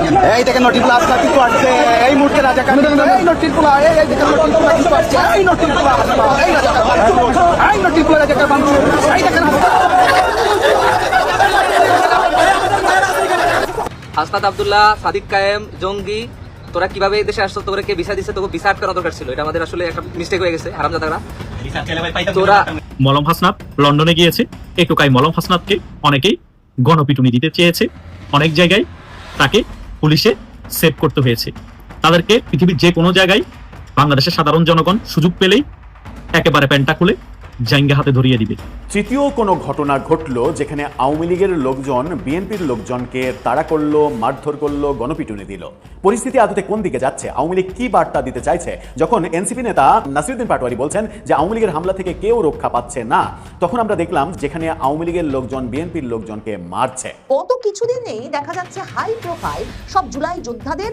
এই দেখেন নটিগুলো আজকে কিন্তু আসছে এই মুহূর্তে রাজাকার এই নটিগুলো এই দেখেন নটিগুলো কিন্তু আসছে এই নটিগুলো এই রাজাকার এই নটিগুলো রাজাকার বাংলা এই দেখেন হাসনাত আব্দুল্লাহ, সাদিক কায়েম, জঙ্গি, তোরা কিভাবে এই দেশে আসছো? তোরা কে ভিসা দিচ্ছে? তোকে ভিসা আটকানো দরকার ছিল। এটা আমাদের আসলে একটা মিস্টেক হয়ে গেছে। হারামজাদারা তোরা। মলম হাসনাত লন্ডনে গিয়েছে, এই টোকাই মলম হাসনাতকে অনেকেই গণপিটুনি দিতে চেয়েছে, অনেক জায়গায় তাকে পুলিশে সেভ করতে হয়েছে। তাদেরকে পৃথিবীর যে কোনো জায়গায় বাংলাদেশের সাধারণ জনগণ সুযোগ পেলেই একেবারে প্যান্টা খুলে জাইঙ্গা হাতে ধরিয়ে দিবে। তৃতীয় কোনো ঘটনা ঘটলো যেখানে আওয়ামী লীগের লোকজন বিএনপির লোকজনকে তাড়া করলো, মারধর করলো, গণপিটুনি দিল। পরিস্থিতি আদতে কোন দিকে যাচ্ছে? আওয়ামী লীগ কি বার্তা দিতে চাইছে? যখন এনসিপি নেতা নাসিরউদ্দিন পাটোয়ারি বলছেন যে আওয়ামী লীগের হামলা থেকে কেউ রক্ষা পাচ্ছে না, তখন আমরা দেখলাম যেখানে আওয়ামী লীগের লোকজন বিএনপির লোকজনকে মারছে। গত কিছুদিনেই দেখা যাচ্ছে হাই প্রোফাইল সব জুলাই যোদ্ধাদের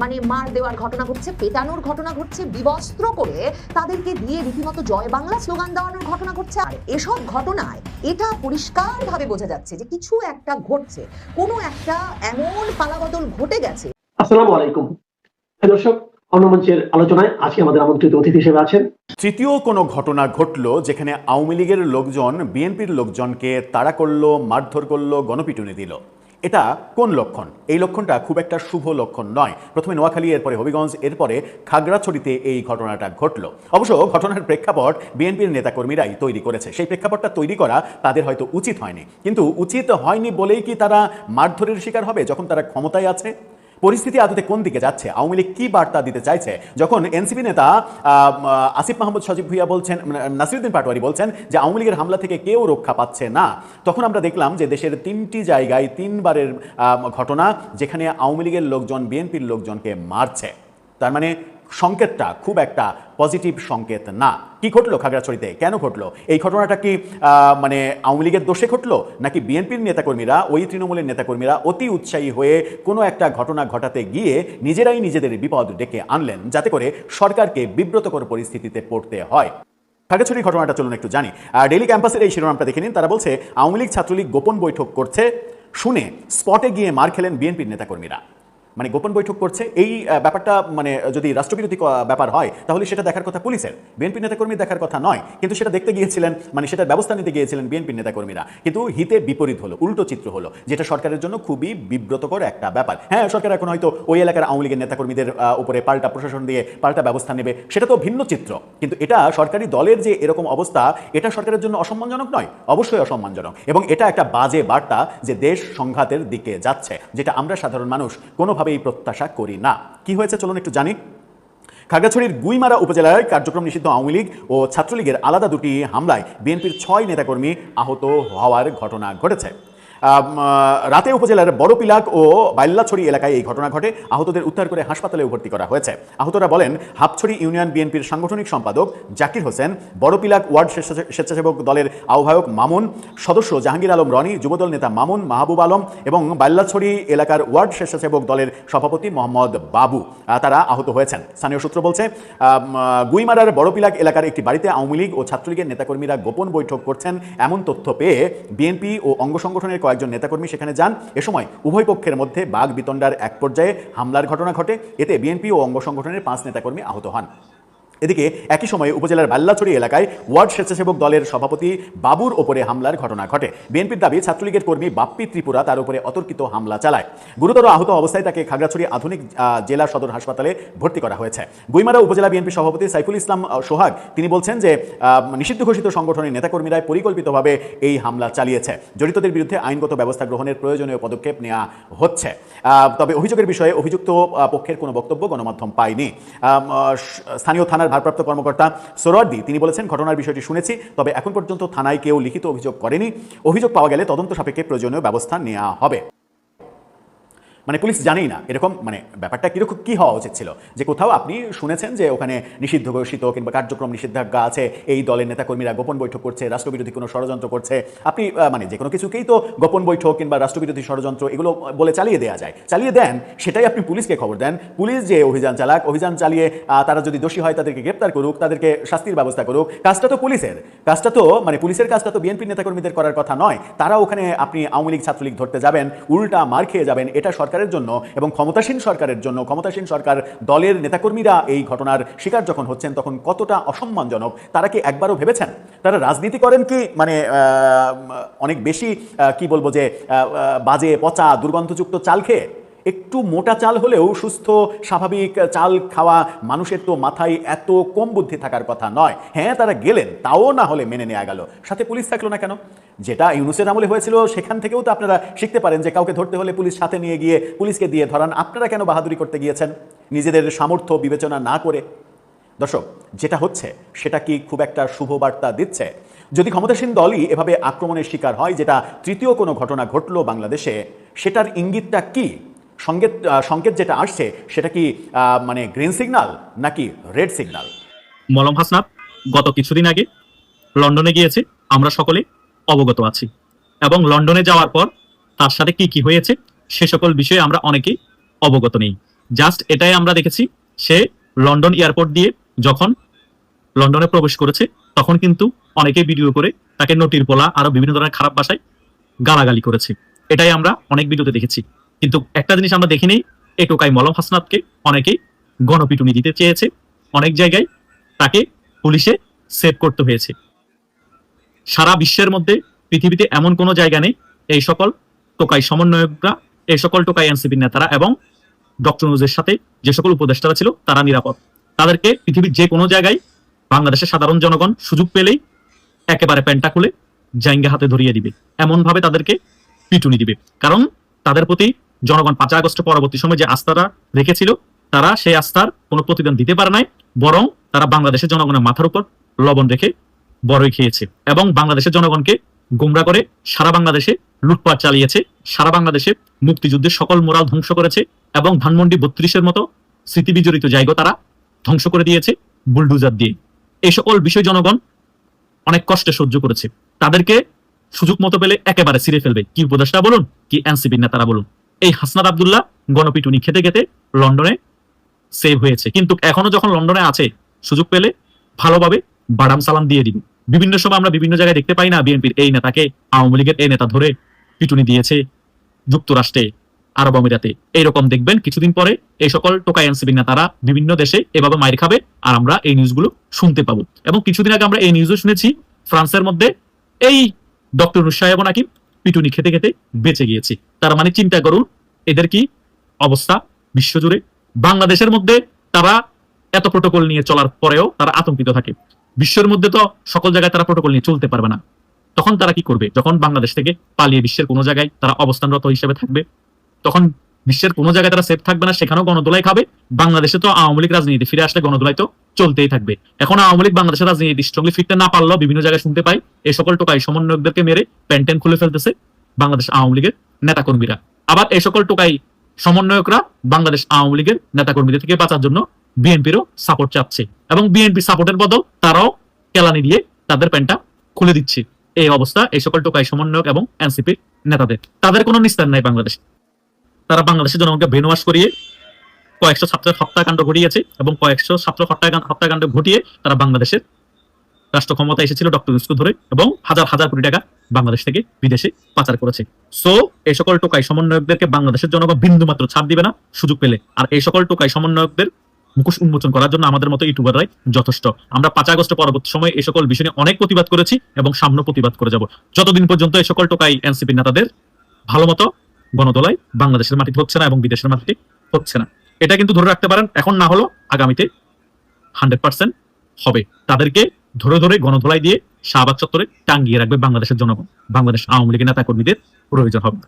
মানে মার দেওয়ার ঘটনা ঘটছে, পেটানোর ঘটনা ঘটছে, বিবস্ত্র করে তাদেরকে দিয়ে রীতিমতো জয় বাংলা স্লোগান দেওয়ানোর ঘটনা ঘটছে। আর এসব ঘটনায় এটা পরিষ্কারভাবে বোঝা যাচ্ছে যে কিছু একটা ঘটছে, কোনো একটা এমন পালাবদল ঘটে গেছে। আসসালামু আলাইকুম দর্শক, অন্যমঞ্চের আলোচনায় আজকে আমাদের আমন্ত্রিত অতিথি হিসেবে আছেন। তৃতীয় কোনো ঘটনা ঘটলো যেখানে আওয়ামী লীগের লোকজন বিএনপির লোকজনকে তাড়া করলো, মারধর করলো, গণপিটুনি দিল। এটা কোন লক্ষণ? এই লক্ষণটা খুব একটা শুভ লক্ষণ নয়। প্রথমে নোয়াখালী, এরপরে হবিগঞ্জ, এরপরে খাগড়াছড়িতে এই ঘটনাটা ঘটলো। অবশ্য ঘটনার প্রেক্ষাপট বিএনপির নেতাকর্মীরাই তৈরি করেছে। সেই প্রেক্ষাপটটা তৈরি করা তাদের হয়তো উচিত হয়নি, কিন্তু উচিত হয়নি বলেই কি তারা মারধরের শিকার হবে যখন তারা ক্ষমতায় আছে? পরিস্থিতি আদতে কোন দিকে যাচ্ছে? আওয়ামী লীগ কি বার্তা দিতে চাইছে? যখন এনসিপি নেতা আসিফ মাহমুদ সজীব ভুইয়া বলছেন, নাসিরউদ্দিন পাটোয়ারি বলছেন যে আওয়ামী লীগের হামলা থেকে কেউ রক্ষা পাচ্ছে না, তখন আমরা দেখলাম যে দেশের 3টি জায়গায় 3বারের ঘটনা যেখানে আওয়ামী লীগের লোকজন বিএনপির লোকজনকে মারছে। তার মানে সংকেতটা খুব একটা পজিটিভ সংকেত না। কি ঘটলো খাগড়াছড়িতে? কেন ঘটলো এই ঘটনাটা? কি মানে আওয়ামী লীগের দোষে ঘটলো, নাকি বিএনপির নেতাকর্মীরা, ওই তৃণমূলের নেতাকর্মীরা অতি উৎসাহী হয়ে কোনো একটা ঘটনা ঘটাতে গিয়ে নিজেরাই নিজেদের বিপদ ডেকে আনলেন, যাতে করে সরকারকে বিব্রতকর পরিস্থিতিতে পড়তে হয়? খাগড়াছড়ির ঘটনাটা চলুন একটু জানি। ডেইলি ক্যাম্পাসের এই শিরোনামটা দেখে নিন। তারা বলছে আওয়ামী লীগ ছাত্রলীগ গোপন বৈঠক করছে, শুনে স্পটে গিয়ে মার খেলেন বিএনপির নেতাকর্মীরা। মানে গোপন বৈঠক করছে, এই ব্যাপারটা মানে যদি রাষ্ট্রবিরোধী ব্যাপার হয় তাহলে সেটা দেখার কথা পুলিশের, বিএনপি নেতাকর্মী দেখার কথা নয়। কিন্তু সেটা দেখতে গিয়েছিলেন, মানে সেটা ব্যবস্থা নিতে গিয়েছিলেন বিএনপি নেতাকর্মীরা, কিন্তু হিতে বিপরীত হলো, উল্টো চিত্র হলো, যেটা সরকারের জন্য খুবই বিব্রতকর একটা ব্যাপার। হ্যাঁ, সরকার এখন হয়তো ওই এলাকার আওয়ামী লীগের নেতাকর্মীদের উপরে পাল্টা প্রশাসন দিয়ে পাল্টা ব্যবস্থা নেবে, সেটা তো ভিন্ন চিত্র। কিন্তু এটা সরকারি দলের যে এরকম অবস্থা, এটা সরকারের জন্য অসম্মানজনক নয়? অবশ্যই অসম্মানজনক, এবং এটা একটা বাজে বার্তা যে দেশ সংঘাতের দিকে যাচ্ছে, যেটা আমরা সাধারণ মানুষ কোনোভাবেই প্রত্যাশা করি না। কি হয়েছে চলুন একটু জানি। খাগড়াছড়ির গুইমারা উপজেলায় কার্যক্রম নিষিদ্ধ আওয়ামী লীগ ও ছাত্রলীগের আলাদা দুটি হামলায় বিএনপির 6 নেতাকর্মী আহত হওয়ার ঘটনা ঘটেছে। রাতে উপজেলার বড়পিলাক ও বাইল্লাছড়ি এলাকায় এই ঘটনা ঘটে। আহতদের উদ্ধার করে হাসপাতালে ভর্তি করা হয়েছে। আহতরা বলেন, হাপছড়ি ইউনিয়ন বিএনপির সাংগঠনিক সম্পাদক জাকির হোসেন, বড়পিলাক ওয়ার্ড স্বেচ্ছাসেবক দলের আহ্বায়ক মামুন, সদস্য জাহাঙ্গীর আলম রনি, যুবদল নেতা মামুন, মাহবুব আলম এবং বাইল্লাছড়ি এলাকার ওয়ার্ড স্বেচ্ছাসেবক দলের সভাপতি মোহাম্মদ বাবু তারা আহত হয়েছেন। স্থানীয় সূত্র বলছে, গুইমারার বড়পিলাক এলাকার একটি বাড়িতে আওয়ামী লীগ ও ছাত্রলীগের নেতাকর্মীরা গোপন বৈঠক করছেন এমন তথ্য পেয়ে বিএনপি ও অঙ্গ সংগঠনের কয়েকজন নেতাকর্মী সেখানে যান। এ সময় উভয় পক্ষের মধ্যে বাগ বিতণ্ডার এক পর্যায়ে হামলার ঘটনা ঘটে। এতে বিএনপি ও অঙ্গ সংগঠনের 5 নেতাকর্মী আহত হন। এদিকে একই সময়ে উপজেলার বাল্লাছড়ি এলাকায় ওয়ার্ড স্বেচ্ছাসেবক দলের সভাপতি বাবুর ওপরে হামলার ঘটনা ঘটে। বিএনপির দাবি, ছাত্রলীগের কর্মী বাপ্পি ত্রিপুরা তার উপরে অতর্কিত হামলা চালায়। গুরুতর আহত অবস্থায় তাকে খাগড়াছড়ি আধুনিক জেলা সদর হাসপাতালে ভর্তি করা হয়েছে। গুইমারা উপজেলা বিএনপি সভাপতি সাইফুল ইসলাম সোহাগ তিনি বলছেন যে নিষিদ্ধ ঘোষিত সংগঠনের নেতাকর্মীরা পরিকল্পিতভাবে এই হামলা চালিয়েছে। জড়িতদের বিরুদ্ধে আইনগত ব্যবস্থা গ্রহণের প্রয়োজনীয় পদক্ষেপ নেওয়া হচ্ছে। তবে অভিযোগের বিষয়ে অভিযুক্ত পক্ষের কোনো বক্তব্য গণমাধ্যম পায়নি। স্থানীয় থানার ভারপ্রাপ্ত কর্মকর্তা সোহরাওয়ার্দী তিনি বলেছেন, ঘটনার বিষয়টি শুনেছি, তবে এখন পর্যন্ত থানায় কেউ লিখিত অভিযোগ করেনি। অভিযোগ পাওয়া গেলে তদন্ত সাপেক্ষে প্রয়োজনীয় ব্যবস্থা নেওয়া হবে। মানে পুলিশ জানেই না এরকম, মানে ব্যাপারটা কিরকম কি হওয়া উচিত ছিল, যে কোথাও আপনি শুনেছেন যে ওখানে নিষিদ্ধ ঘোষিত কিংবা কার্যক্রম নিষেধাজ্ঞা আছে, এই দলের নেতাকর্মীরা গোপন বৈঠক করছে, রাষ্ট্রবিরোধী কোনো ষড়যন্ত্র করছে, আপনি মানে যে কোনো কিছুকেই তো গোপন বৈঠক কিংবা রাষ্ট্রবিরোধী ষড়যন্ত্র এগুলো বলে চালিয়ে দেওয়া যায়, চালিয়ে দেন, সেটাই আপনি পুলিশকে খবর দেন। পুলিশ যে অভিযান চালাক, অভিযান চালিয়ে তারা যদি দোষী হয় তাদেরকে গ্রেপ্তার করুক, তাদেরকে শাস্তির ব্যবস্থা করুক। কাজটা তো পুলিশের, কাজটা তো মানে পুলিশের কাজটা তো বিএনপি নেতাকর্মীদের করার কথা নয়। তারা ওখানে আপনি আওয়ামী লীগ ছাত্রলীগ ধরতে যাবেন, উল্টা মার খেয়ে যাবেন, এটা সরকার সরকারের জন্য এবং ক্ষমতাসীন সরকারের জন্য, ক্ষমতাসীন সরকার দলের নেতাকর্মীরা এই ঘটনার শিকার যখন হচ্ছেন তখন কতটা অসম্মানজনক তারা কি একবারও ভেবেছেন? তারা রাজনীতি করেন কি মানে অনেক বেশি কি বলবো যে বাজে পচা দুর্গন্ধযুক্ত চাল খেয়ে? একটু মোটা চাল হলেও সুস্থ স্বাভাবিক চাল খাওয়া মানুষের তো মাথায় এত কম বুদ্ধি থাকার কথা নয়। হ্যাঁ, তারা গেলেন, তাও না হলে মেনে নেওয়া গেল, সাথে পুলিশ থাকলো না কেন? যেটা ইউনূসের আমলে হয়েছিল সেখান থেকেও তো আপনারা শিখতে পারেন যে কাউকে ধরতে হলে পুলিশ সাথে নিয়ে গিয়ে পুলিশকে দিয়ে ধরান। আপনারা কেন বাহাদুরি করতে গিয়েছেন নিজেদের সামর্থ্য বিবেচনা না করে? দর্শক, যেটা হচ্ছে সেটা কি খুব একটা শুভ বার্তা দিচ্ছে? যদি ক্ষমতাসীন দলই এভাবে আক্রমণের শিকার হয়, যেটা তৃতীয় কোনো ঘটনা ঘটলো বাংলাদেশে, সেটার ইঙ্গিতটা কি? সংকেত যেটা আসছে সেটা কি মানে গ্রিন সিগন্যাল নাকি রেড সিগন্যাল? মলম হাসনাত গত কিছুদিন আগে লন্ডনে গিয়েছে, আমরা সকলে অবগত আছি, এবং লন্ডনে যাওয়ার পর তার সাথে কি কি হয়েছে সে সকল বিষয়ে আমরা অনেকেই অবগত নেই। জাস্ট এটাই আমরা দেখেছি, সে লন্ডন এয়ারপোর্ট দিয়ে যখন লন্ডনে প্রবেশ করেছে তখন কিন্তু অনেকেই ভিডিও করে তাকে নটির পোলা আরো বিভিন্ন ধরনের খারাপ ভাষায় গালাগালি করেছে। এটাই আমরা অনেক ভিডিওতে দেখেছি। কিন্তু একটা জিনিস আমরা দেখিনি, এই টোকাই মলম হাসনাতকে অনেকেই গণপিটুনি দিতে চেয়েছে, অনেক জায়গায় তাকে পুলিশে সেভ করতে হয়েছে। সারা বিশ্বের মধ্যে পৃথিবীতে এমন কোনো জায়গা নেই এই সকল টোকাই সমন্বয়করা, এই সকল টোকাই এনসিপি নেতারা এবং ডক্টর ইউনূসের সাথে যে সকল উপদেষ্টারা ছিল তারা নিরাপদ। তাদেরকে পৃথিবীর যে কোনো জায়গায় বাংলাদেশের সাধারণ জনগণ সুযোগ পেলেই একেবারে প্যান্টা খুলে জাইঙ্গা হাতে ধরিয়ে দিবে, এমন ভাবে তাদেরকে পিটুনি দিবে। কারণ তাদের প্রতি জনগণ 5 আগস্ট পরবর্তী সময় যে আস্থাটা রেখেছিল, তারা সেই আস্থার কোনো প্রতিদান দিতে পারে নাই, বরং তারা বাংলাদেশের জনগণের মাথার উপর লবণ রেখে বড়ই খেয়েছে এবং বাংলাদেশের জনগণকে গোমরা করে সারা বাংলাদেশে লুটপাট চালিয়েছে, সারা বাংলাদেশে মুক্তিযুদ্ধের সকল মোরাল ধ্বংস করেছে এবং ধানমন্ডি 32-এর মতো স্মৃতি বিজড়িত জায়গা তারা ধ্বংস করে দিয়েছে বুলডুজার দিয়ে। এই সকল বিষয় জনগণ অনেক কষ্টে সহ্য করেছে। তাদেরকে সুযোগ মতো পেলে একেবারে ছিঁড়ে ফেলবে, কি উপদেষ্টা বলুন কি এনসিপি নেতারা বলুন। এই হাসনাত আব্দুল্লাহ গণপিটুনি খেতে খেতে লন্ডনে সেভ হয়েছে, কিন্তু এখনো যখন লন্ডনে আছে সুযোগ পেলে ভালোভাবে বাদাম সালাম দিয়ে দিবে। বিভিন্ন সময় আমরা বিভিন্ন জায়গায় দেখতে পাই না, বিএনপির এই নেতাকে আওয়ামী লীগের এই নেতা ধরে পিটুনি দিয়েছে যুক্তরাষ্ট্রে, আরব আমিরাতে। এইরকম দেখবেন কিছুদিন পরে এই সকল টোকাই এনসিপি নেতারা বিভিন্ন দেশে এভাবে মাইর খাবে, আর আমরা এই নিউজগুলো শুনতে পাবো। এবং কিছুদিন আগে আমরা এই নিউজও শুনেছি ফ্রান্সের মধ্যে এই ডক্টর ইউনূস সাহেব নাকি পিটুনি খেতে খেতে বেঁচে গিয়েছে। তার মানে চিন্তা করুন এদের কি অবস্থা বিশ্বজুড়ে। বাংলাদেশের মধ্যে তারা এত প্রোটোকল নিয়ে চলার পরেও তারা আতঙ্কিত থাকে, বিশ্বের মধ্যে তো সকল জায়গায় তারা প্রোটোকল নিয়ে চলতে পারবে না। তখন তারা কি করবে? যখন বাংলাদেশ থেকে পালিয়ে বিশ্বের কোনো জায়গায় তারা অবস্থানরত হিসেবে থাকবে, তখন বিশ্বের কোনো জায়গায় তারা সেফ থাকবে না, সেখানেও গণদোলাই খাবে। বাংলাদেশে তো আওয়ামী লীগ রাজনীতি ফিরে আসলে গণদোলাই তো চলতেই থাকবে। এখন আওয়ামী লীগ বাংলাদেশের রাজনীতি স্ট্রংলি ফিরতে না পারলেও বিভিন্ন জায়গায় শুনতে পাই এই সকল টোকাই সমন্বয়কদেরকে মেরে প্যান্টেন খুলে ফেলতেছে বাংলাদেশ আওয়ামী লীগের নেতাকর্মীরা। আবার এই সকল টোকাই সমন্বয়করা বাংলাদেশ আওয়ামী লীগের নেতাকর্মীদের থেকে বাঁচার জন্য বিএনপিরও সাপোর্ট চাচ্ছে এবং বিএনপি সাপোর্টের বদল তারাও কেলানি দিয়ে তাদের প্যান্টটা খুলে দিচ্ছে। এই অবস্থা এই সকল টোকাই সমন্বয়ক এবং এনসিপি নেতাদের, তাদের কোনো নিস্তার নাই বাংলাদেশে। তারা বাংলাদেশের জনগণকে ব্রেনওয়াশ করিয়ে কয়েকশো ছাত্রের হত্যাকাণ্ড ঘটিয়েছে এবং কয়েকশো ছাত্র হত্যাকাণ্ড ঘটিয়ে তারা বাংলাদেশের রাষ্ট্র ক্ষমতা এসেছিল ডক্টর ইউনূসকে ধরে এবং হাজার হাজার কোটি টাকা বাংলাদেশ থেকে বিদেশে পাচার করেছে। সো এই সকল টোকাই সমন্বয়কদেরকে বাংলাদেশের জনগণ বিন্দু মাত্র ছাড় দিবে না সুযোগ পেলে। আর এই সকল টোকাই সমন্বয়কদের মুখোশ উন্মোচন করার জন্য আমাদের মতো ইউটিউবাররাই যথেষ্ট। আমরা 5 আগস্ট পরবর্তী সময়ে এই সকল বিষয় নিয়ে অনেক প্রতিবাদ করেছি এবং সামনে প্রতিবাদ করে যাব, যতদিন পর্যন্ত এই সকল টোকাই এনসিপি নেতাদের ভালো মতো গণদোলাই বাংলাদেশের মাটিতে হচ্ছে না এবং বিদেশের মাটিতে হচ্ছে না। এটা কিন্তু ধরে রাখতে পারেন, এখন না হলো আগামীতে 100% হবে। তাদেরকে ধরে ধরে গণদোলাই দিয়ে শাহবাগ চত্বরে টাঙ্গিয়ে রাখবে বাংলাদেশের জনগণ। বাংলাদেশ আওয়ামী লীগের নেতা কর্মীদের প্রয়োজন হবে।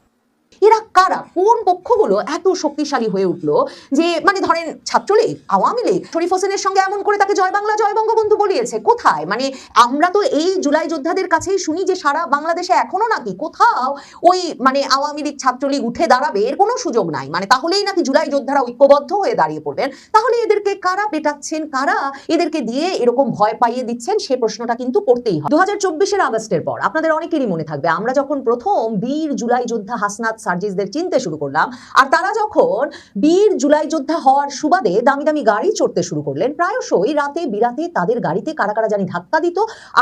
এরা কারা, কোন পক্ষগুলো এত শক্তিশালী হয়ে উঠলো যে মানে ধরেন ছাত্রলীগ, আওয়ামী লীগ শরীফ হোসেনের সঙ্গে এমন করে তাকে জয় বাংলা জয় বঙ্গবন্ধু বলিয়েছে? কোথায়? মানে আমরা তো এই জুলাই যোদ্ধাদের কাছেই শুনি যে সারা বাংলাদেশে এখনো নাকি কোথাও ওই মানে আওয়ামী লীগ ছাত্রলীগ উঠে দাঁড়াবে এর কোনো সুযোগ নাই, মানে তাহলেই নাকি জুলাই যোদ্ধারা ঐক্যবদ্ধ হয়ে দাঁড়িয়ে পড়বেন। তাহলে এদেরকে কারা পেটাচ্ছেন, কারা এদেরকে দিয়ে এরকম ভয় পাইয়ে দিচ্ছেন, সে প্রশ্নটা কিন্তু করতেই হয়। 2024-এর আগস্টের পর আপনাদের অনেকেরই মনে থাকবে আমরা যখন প্রথম বীর জুলাই যোদ্ধা হাসনাত সার্জিসদের তাদের চিনতে শুরু করলাম। আর তারা যখন বীর জুলাই যোদ্ধা হওয়ার সুবাদে দামি দামি গাড়ি চড়তে শুরু করলেন, প্রায়শই রাতে বিরাতে তাদের গাড়িতে কারা কারা জানি ধাক্কা দিত।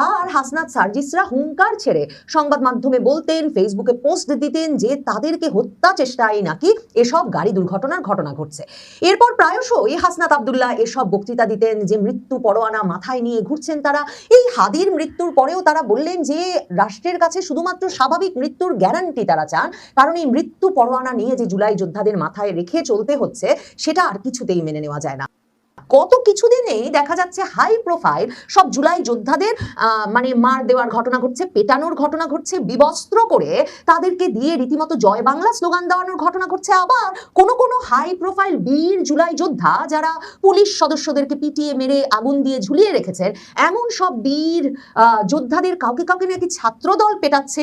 আর হাসনাত সার্জিসরা হুঙ্কার ছেড়ে সংবাদ মাধ্যমে বলতেন, ফেসবুকে পোস্ট দিতেন যে তাদেরকে হত্যা চেষ্টায় নাকি এসব গাড়ি দুর্ঘটনার ঘটনা ঘটছে। এরপর প্রায়শই হাসনাত আব্দুল্লাহ এসব বক্তৃতা দিতেন যে মৃত্যু পরোয়ানা মাথায় নিয়ে ঘুরছেন তারা। এই হাদির মৃত্যুর পরেও তারা বললেন যে রাষ্ট্রের কাছে শুধুমাত্র স্বাভাবিক মৃত্যুর গ্যারান্টি তারা চান, কারণ এই মৃত্যু পরোয়ানা নিয়ে যে জুলাই যোদ্ধাদের মাথায় রেখে চলতে হচ্ছে সেটা আর কিছুতেই মেনে নেওয়া যায় না। গত কিছুদিনেই দেখা যাচ্ছে হাই প্রোফাইল সব জুলাই যোদ্ধাদের মানে মার দেওয়ার ঘটনা ঘটছে, পেটানোর ঘটনা ঘটছে, বিবস্ত্র করে তাদেরকে দিয়ে রীতিমতো জয় বাংলা স্লোগান দেওয়ানোর ঘটনা ঘটছে। আবার কোনো হাই প্রোফাইল বীর জুলাই যোদ্ধা যারা পুলিশ সদস্যদেরকে পিটিয়ে মেরে আগুন দিয়ে ঝুলিয়ে রেখেছেন, এমন সব বীর যোদ্ধাদের কাউকে কাউকে নাকি ছাত্রদল পেটাচ্ছে।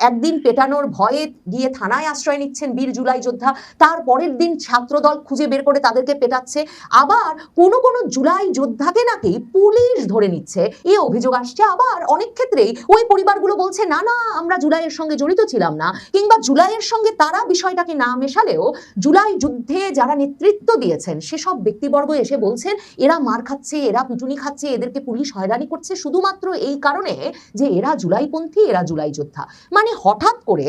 একদিন পেটানোর ভয়ে গিয়ে থানায় আশ্রয় নিচ্ছেন বীর জুলাই যোদ্ধা, তার পরের দিন ছাত্রদল খুঁজে বের করে তাদেরকে পেটাচ্ছে। আবার কোনো জুলাই যোদ্ধাকে নাকি পুলিশ ধরে নিচ্ছে, এই অভিযোগ আসছে। আবার অনেক ক্ষেত্রেই ওই পরিবারগুলো বলছে না না আমরা জুলাইয়ের সঙ্গে জড়িত ছিলাম না, কিংবা জুলাইয়ের সঙ্গে তারা বিষয়টাকে না মেশালেও জুলাই যুদ্ধে যারা নেতৃত্ব দিয়েছেন সেসব ব্যক্তিবর্গ এসে বলছেন এরা মার খাচ্ছে, এরা পিটুনি খাচ্ছে, এদেরকে পুলিশ হয়রানি করছে শুধুমাত্র এই কারণে যে এরা জুলাইপন্থী, এরা জুলাই যোদ্ধা। মানে হঠাৎ করে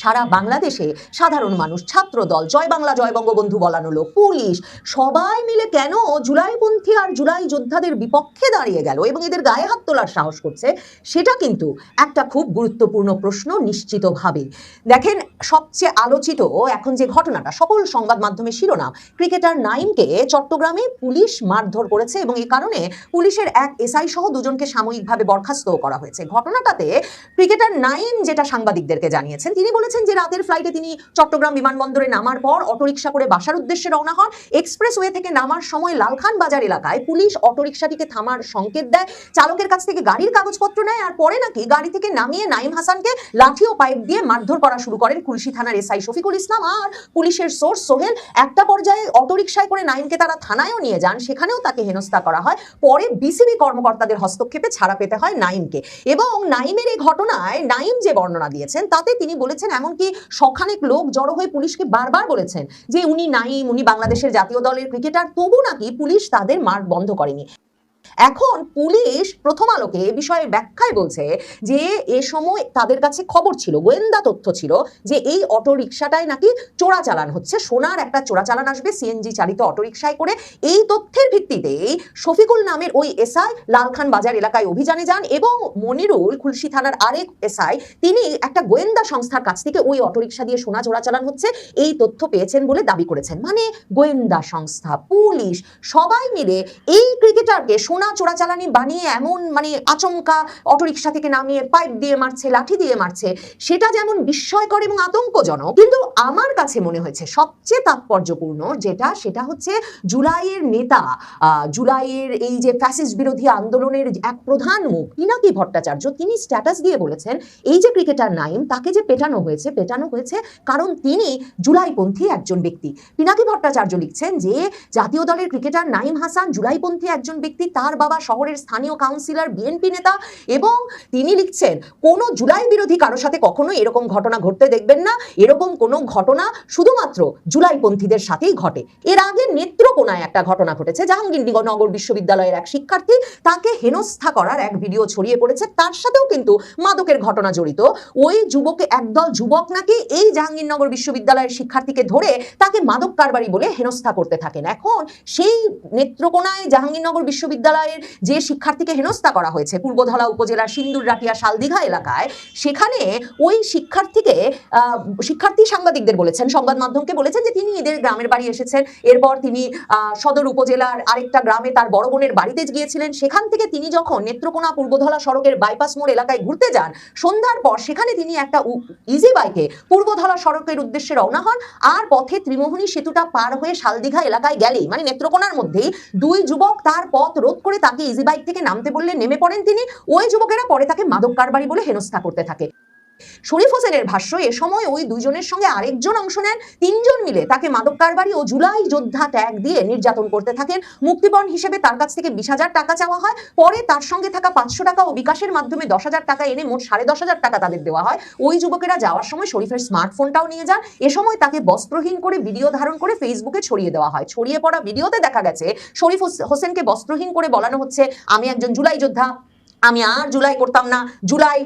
সারা বাংলাদেশে সাধারণ মানুষ, ছাত্রদল, জয় বাংলা জয় বঙ্গবন্ধু বলানো লোক, পুলিশ সবাই মিলে কেন জুলাইপন্থী আর জুলাই যোদ্ধাদের বিপক্ষে দাঁড়িয়ে গেল এবং এদের গায়ে হাত তোলার সাহস করছে, সেটা কিন্তু একটা খুব গুরুত্বপূর্ণ প্রশ্ন নিশ্চিতভাবে। দেখেন, সবচেয়ে আলোচিত এখন যে ঘটনাটা, সকল সংবাদ মাধ্যমে শিরোনাম, ক্রিকেটার নাইমকে চট্টগ্রামে পুলিশ মারধর করেছে এবং এই কারণে পুলিশের এক এসআই সহ দুজনকে সাময়িকভাবে বরখাস্ত করা হয়েছে। ঘটনাটাতে ক্রিকেটার নাইম যেটা সাংবাদিকদেরকে জানিয়েছেন, তিনি বলেছেন যে রাতের ফ্লাইটে তিনি চট্টগ্রাম বিমানবন্দরে নামার পর অটোরিকশা করে বাসার উদ্দেশ্যে রওনা হন। এক্সপ্রেসওয়ে থেকে নামার সময় লালখান বাজার এলাকায় পুলিশ অটোরিকশাটিকে থামার সংকেত দেয়, চালকের কাছ থেকে গাড়ির কাগজপত্র নেয়, আর পরে নাকি গাড়ি থেকে নামিয়ে নাইম হাসানকে লাঠি ও পাইপ দিয়ে মারধর করা শুরু করেন কুলসি থানার এসআই শফিকুল ইসলাম আর পুলিশের সোর্স সোহেল। একটা পর্যায়ে অটোরিকশায় করে নাইমকে তারা থানায়ও নিয়ে যান, সেখানেও তাকে হেনস্থা করা হয়। পরে বিসিবি কর্মকর্তাদের হস্তক্ষেপে ছাড়া পেতে হয় নাইমকে। এবং নাইমের এই ঘটনায় নাইম যে বর্ণনা দিয়েছেন তাতে তিনি বলেছেন এমনকি শখানেক লোক জড়ো হয়ে পুলিশকে বারবার বলেছেন যে উনি নাইম, উনি বাংলাদেশের জাতীয় দলের ক্রিকেটার, তবু নাকি পুলিশ তাদের মার বন্ধ করেনি। এখন পুলিশ প্রথম আলোকে এ বিষয়ে ব্যাখ্যায় বলছে যে এ সময় তাদের কাছে খবর ছিল, গোয়েন্দা তথ্য ছিল যে এই অটোরিকশাটায় নাকি চোরাচালান হচ্ছে, সোনার একটা চোরাচালান আসবে সিএনজি চালিত অটোরিকশায় করে। এই তথ্যের ভিত্তিতেই শফিকুল নামের ওই এসআই লালখান বাজার এলাকায় অভিযানে যান এবং মনিরুল, খুলশি থানার আরেক এসআই, তিনি একটা গোয়েন্দা সংস্থার কাছ থেকে ওই অটোরিকশা দিয়ে সোনা চোরাচালান হচ্ছে এই তথ্য পেয়েছেন বলে দাবি করেছেন। মানে গোয়েন্দা সংস্থা, পুলিশ সবাই মিলে এই ক্রিকেটারকে সোনা চোরাচালানি বানিয়ে এমন মানে আচমকা অটোরিকশা থেকে নামিয়ে পাইপ দিয়ে মারছে, লাঠি দিয়ে মারছে, সেটা যেমন বিস্ময়কর এবং আতঙ্কজনক, কিন্তু আমার কাছে মনে হয়েছে সবচেয়ে তাৎপর্যপূর্ণ যেটা, সেটা হচ্ছে জুলাইয়ের নেতা, জুলাইয়ের এই যে ফ্যাসিস্ট বিরোধী আন্দোলনের এক প্রধান মুখ পিনাকি ভট্টাচার্য, তিনি স্ট্যাটাস দিয়ে বলেছেন এই যে ক্রিকেটার নাইম, তাকে যে পেটানো হয়েছে কারণ তিনি জুলাইপন্থী একজন ব্যক্তি। পিনাকি ভট্টাচার্য লিখছেন যে জাতীয় দলের ক্রিকেটার নাইম হাসান জুলাইপন্থী একজন ব্যক্তি, তার বাবা শহরের স্থানীয় কাউন্সিলর, বিএনপি নেতা, এবং তিনি লিখছেন কোন জুলাই বিরোধী কারো সাথে কখনো এরকম ঘটনা ঘটতে দেখবেন না, এরকম কোন ঘটনা শুধুমাত্র জুলাইপন্থীদের সাথেই ঘটে। এর আগে নেত্রকোনায় একটা ঘটনা ঘটেছে, জাহাঙ্গীরনগর বিশ্ববিদ্যালয়ের এক শিক্ষার্থী, তাকে হেনস্থা করার এক ভিডিও ছড়িয়ে পড়েছে, তার সাথেও কিন্তু মাদকের ঘটনা জড়িত। ওই যুবকে, একদল যুবক নাকি এই জাহাঙ্গীরনগর বিশ্ববিদ্যালয়ের শিক্ষার্থীকে ধরে তাকে মাদক কারবারি বলে হেনস্থা করতে থাকেন। এখন সেই নেত্রকোনায় জাহাঙ্গীরনগর বিশ্ববিদ্যালয়ের যে শিক্ষার্থীকে হেনস্থা করা হয়েছে পূর্বধলা উপজেলার সিন্দুররাটিয়া শালদিঘা এলাকায়, সেখানে ওই শিক্ষার্থী সাংবাদিকদের বলেছেন, সংবাদ মাধ্যমকে বলেছেন যে তিনি এদের গ্রামের বাড়ি এসেছেন, এরপর তিনি সদর উপজেলার আরেকটা গ্রামে তার বড় বোনের বাড়িতে গিয়েছিলেন, সেখান থেকে তিনি যখন নেত্রকোনা পূর্বধলা সড়কের বাইপাস মোড় এলাকায় ঘুরতে যান, সন্ধ্যার পর সেখানে তিনি একটা ইজি বাইকে পূর্বধলা সড়কের উদ্দেশ্যে রওনা হন, আর পথে ত্রিমোহনী সেতুটা পার হয়ে শালদিঘা এলাকায় গেলেই, মানে নেত্রকোনার মধ্যেই, দুই যুবক তার পথ রোধ করে তাকে ইজি বাইক থেকে নামতে বললে নেমে পড়েন তিনি। ওই যুবকেরা পরে তাকে মাদক কারবারি বলে হেনস্থা করতে থাকে। শরীফ হোসেনের ভাষ্য, এ সময় ওই দুইজনের সঙ্গে আরেকজন অংশ নেন। তিনজন মিলে তাকে মাদক কারবারি ও জুলাই যোদ্ধা ট্যাগ দিয়ে নির্যাতন করতে থাকেন। মুক্তিপণ হিসেবে তার কাছ থেকে 20,000 টাকা চাওয়া হয়। পরে তার সঙ্গে থাকা 500 টাকা ও বিকাশের মাধ্যমে 10,000 টাকা এনে মোট 10,500 টাকা তাদের দেওয়া হয়। ওই যুবকেরা যাওয়ার সময় শরীফের স্মার্টফোনটাও নিয়ে যান। এ সময় তাকে বস্ত্রহীন করে ভিডিও ধারণ করে ফেসবুকে ছড়িয়ে দেওয়া হয়। ছড়িয়ে পড়া ভিডিওতে দেখা গেছে শরীফ হোসেনকে বস্ত্রহীন করে বলানো হচ্ছে, আমি একজন জুলাই যোদ্ধা, আমি আর জুলাই করতাম না, জুলাই ...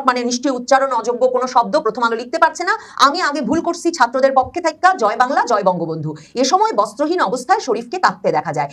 মানে নিশ্চয়ই উচ্চারণ অযোগ্য কোনো শব্দ প্রথম আলো লিখতে পারছে না, আমি আগে ভুল করছি ছাত্রদের পক্ষে থাকা, জয় বাংলা, জয় বঙ্গবন্ধু। এ সময় বস্ত্রহীন অবস্থায় শরীফকে কাঁদতে দেখা যায়।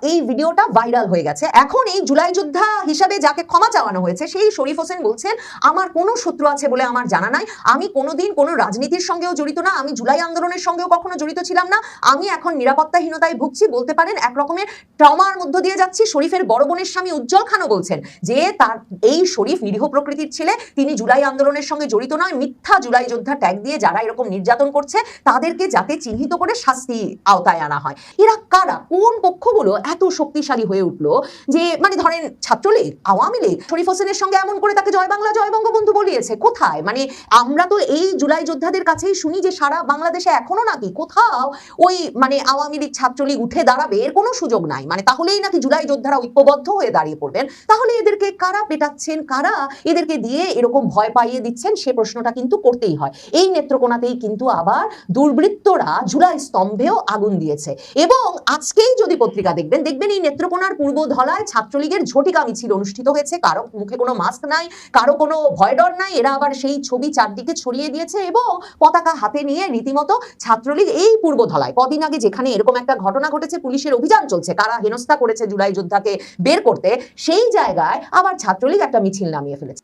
এই ভিডিওটা ভাইরাল হয়ে গেছে। এখন এই জুলাই যোদ্ধা হিসাবে যাকে ক্ষমা চাওয়ানো হয়েছে সেই শরীফ হোসেন বলছেন, আমার কোনো শত্রু আছে বলে আমার জানা নাই, আমি কোনোদিন কোনো রাজনীতির সঙ্গেও জড়িত না, আমি জুলাই আন্দোলনের সঙ্গেও কখনো জড়িত ছিলাম না, আমি এখন নিরাপত্তাহীনতায় ভুগছি, বলতে পারেন এক রকমের ট্রমার মধ্য দিয়ে যাচ্ছি। শরীফের বড় বোনের স্বামী উজ্জ্বল খানও বলছেন যে তার এই শরীফ নিরীহ প্রকৃতির ছেলে, তিনি জুলাই আন্দোলনের সঙ্গে জড়িত নয়, মিথ্যা জুলাই যোদ্ধা ট্যাগ দিয়ে যারা এরকম নির্যাতন করছে তাদেরকে যাতে চিহ্নিত করে শাস্তি আওতায় আনা হয়। এরা কারা, কোন পক্ষগুলো এত শক্তিশালী হয়ে উঠলো যে মানে ধরেন ছাত্রলীগ, আওয়ামী লীগ শরীফ হোসেনের সঙ্গে এমন করে তাকে জয় বাংলা, জয় বঙ্গবন্ধু বলিয়েছে? কোথায়? মানে আমরা তো এই জুলাই যোদ্ধাদের কাছেই শুনি যে সারা বাংলাদেশে এখনো নাকি কোথাও ওই মানে আওয়ামী লীগ ছাত্রলীগ উঠে দাঁড়াবে এর কোনো সুযোগ নাই, মানে তাহলেই নাকি জুলাই যোদ্ধারা ঐক্যবদ্ধ হয়ে দাঁড়িয়ে পড়বেন। তাহলে এদেরকে কারা পেটাচ্ছেন, কারা এদেরকে দিয়ে এরকম ভয় পাইয়ে দিচ্ছেন, সে প্রশ্নটা কিন্তু করতেই হয়। এই নেত্রকোনাতেই কিন্তু আবার দুর্বৃত্তরা জুলাই স্তম্ভেও আগুন দিয়েছে। এবং আজকেই যদি পত্রিকা দেখবেন এই নেত্রকোনার পূর্ব ধলায় ছাত্রলীগের ঝটিকা মিছিল অনুষ্ঠিত হয়েছে। কারো মুখে কোনো মাস্ক নাই, কারো কোনো ভয় ডর নাই, এরা আবার সেই ছবি চারদিকে ছড়িয়ে দিয়েছে এবং পতাকা হাতে নিয়ে রীতিমতো ছাত্রলীগ এই পূর্ব ধলায় কদিন আগে যেখানে এরকম একটা ঘটনা ঘটেছে, পুলিশের অভিযান চলছে কারা হেনস্থা করেছে জুলাই যোদ্ধাকে বের করতে, সেই জায়গায় আবার ছাত্রলীগ একটা মিছিল নামিয়ে ফেলেছে।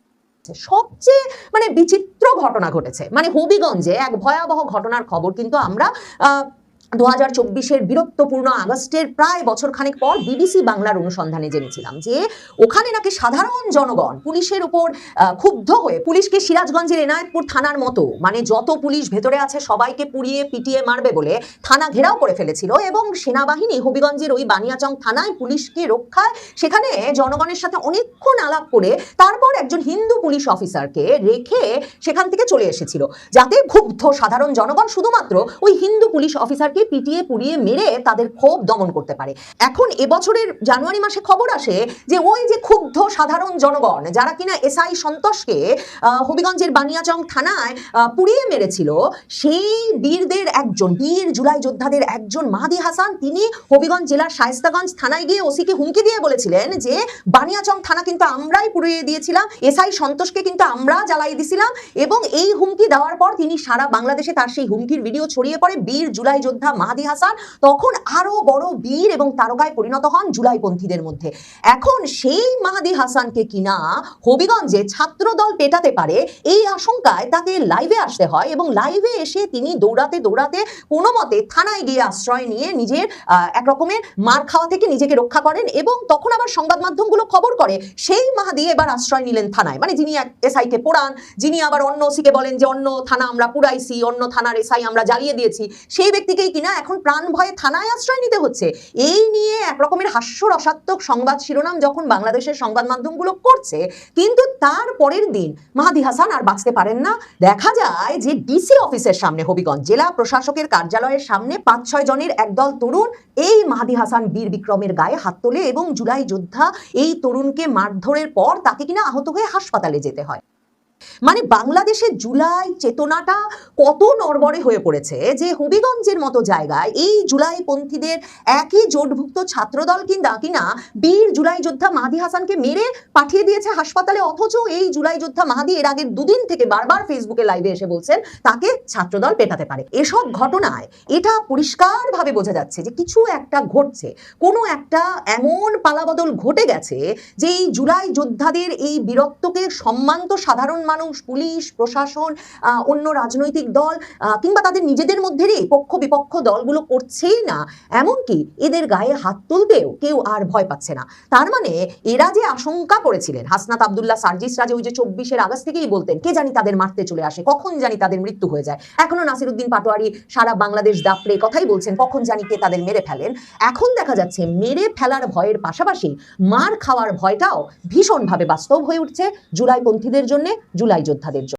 সবচেয়ে মানে বিচিত্র ঘটনা ঘটেছে মানে হবিগঞ্জে এক ভয়াবহ ঘটনার খবর কিন্তু আমরা 2024-এর বীরত্বপূর্ণ আগস্টের প্রায় বছরখানেক পর বিবিসি বাংলার অনুসন্ধানে জেনেছিলাম যে ওখানে নাকি সাধারণ জনগণ পুলিশের উপর ক্ষুব্ধ হয়ে পুলিশকে সিরাজগঞ্জের এনায়েতপুর থানার মতো মানে যত পুলিশ ভেতরে আছে সবাইকে পুড়িয়ে পিটিয়ে মারবে বলে থানা ঘেরাও করে ফেলেছিল এবং সেনাবাহিনী হবিগঞ্জের ওই বানিয়াচং থানায় পুলিশকে রক্ষায় সেখানে জনগণের সাথে অনেকক্ষণ আলাপ করে তারপর একজন হিন্দু পুলিশ অফিসারকে রেখে সেখান থেকে চলে এসেছিল, যাতে ক্ষুব্ধ সাধারণ জনগণ শুধুমাত্র ওই হিন্দু পুলিশ অফিসারকে পিটিয়ে পুড়িয়ে মেরে তাদের ক্ষোভ দমন করতে পারে। এখন এবছরের জানুয়ারি মাসে খবর আসে যে ওই যে ক্ষুব্ধ সাধারণ জনগণ যারা কিনা এসআই সন্তোষকে হবিগঞ্জের বানিয়াচং থানায় পুড়িয়ে মেরেছিল, সেই বীরদের একজন, বীর জুলাই যোদ্ধাদের একজন মাহাদি হাসান, তিনি হবিগঞ্জ জেলার শায়েস্তাগঞ্জ থানায় গিয়ে ওসিকে হুমকি দিয়ে বলেছিলেন যে বানিয়াচং থানা কিন্তু আমরাই পুড়িয়ে দিয়েছিলাম, এসআই সন্তোষকে কিন্তু আমরা জ্বালাই দিছিলাম। এবং এই হুমকি দেওয়ার পর তিনি সারা বাংলাদেশে তার সেই হুমকির ভিডিও ছড়িয়ে পড়ে। বীর জুলাই যোদ্ধা মাহাদি হাসান তখন আরো বড় বীর এবং তারকায় পরিণত হন জুলাইপন্থীদের মধ্যে। এখন সেই মাহাদি হাসানকে কিনা হবিগঞ্জে ছাত্রদল পেটাতে পারে এই আশঙ্কায় তাকে লাইভে আসতে হয় এবং লাইভে এসে তিনি দৌড়াতে দৌড়াতে কোনো মতে থানায় গিয়ে আশ্রয় নিয়ে নিজের এক রকমের মার খাওয়া থেকে নিজেকে রক্ষা করেন। এবং তখন আবার সংবাদ মাধ্যমগুলো খবর করে সেই মাহাদি এবার আশ্রয় নিলেন থানায়, মানে যিনি এসআইকে পোড়ান, যিনি আবার অন্য ওসিকে বলেন যে অন্য থানা আমরা পুড়াইছি, অন্য থানার এসআই আমরা জ্বালিয়ে দিয়েছি, সেই ব্যক্তিকেই কিনা এখন প্রাণ ভয়ে থানায় আশ্রয় নিতে হচ্ছে। এই নিয়ে এক রকমের হাস্যরসাত্মক সংবাদ শিরোনাম যখন বাংলাদেশের সংবাদ মাধ্যমগুলো করছে, কিন্তু তার পরের দিন মাহাদি হাসান আর বাঁচতে পারেন না। দেখা যায় যে ডিসি অফিসের সামনে হবিগঞ্জ জেলা প্রশাসকের কার্যালয়ের সামনে 5-6 জনের একদল তরুণ এই মাহাদি হাসান বীর বিক্রমের গায়ে হাত তোলে এবং জুলাই যোদ্ধা এই তরুণকে মারধরের পর তাকে কিনা আহত হয়ে হাসপাতালে যেতে হয়। মানে বাংলাদেশে জুলাই চেতনাটা কত নড়বড়ে হয়ে পড়েছে যে হবিগঞ্জের মতো জায়গায় এই জুলাই পন্থীদের একই জোটভুক্ত ছাত্রদল কিনা বীর জুলাই যোদ্ধা মাহাদি হাসানকে মেরে পাঠিয়ে দিয়েছে হাসপাতালে, অথচ এই জুলাই যোদ্ধা মাহাদি এর আগের দুদিন থেকে বারবার ফেসবুকে লাইভে এসে বলছেন তাকে ছাত্রদল পেটাতে পারে। এসব ঘটনায় এটা পরিষ্কারভাবে বোঝা যাচ্ছে যে কিছু একটা ঘটছে, কোনো একটা এমন পালাবদল ঘটে গেছে যে এই জুলাই যোদ্ধাদের এই বীরত্বকে সম্মান তো সাধারণ মানুষ, পুলিশ, প্রশাসন, অন্য রাজনৈতিক দল কিংবা তাদের নিজেদের মধ্যেরই পক্ষ বিপক্ষ দলগুলো করছেই না, এমনকি এদের গায়ে হাত তুলতেও কেউ আর ভয় পাচ্ছে না। তার মানে এরা যে আশঙ্কা করেছিলেন, হাসনাত আব্দুল্লাহ সার্জিসরা যে ওই যে 24 আগস্ট থেকেই বলতেন কে জানি তাদের মারতে চলে আসে, কখন জানি তাদের মৃত্যু হয়ে যায়, এখনো নাসিরউদ্দিন পাটোয়ারি সারা বাংলাদেশ দাপড়ে কথাই বলছেন কখন জানি কে তাদের মেরে ফেলেন। এখন দেখা যাচ্ছে মেরে ফেলার ভয়ের পাশাপাশি মার খাওয়ার ভয়টাও ভীষণভাবে বাস্তব হয়ে উঠছে জুলাইপন্থীদের জন্য, জুলাই যোদ্ধাদের জন্য।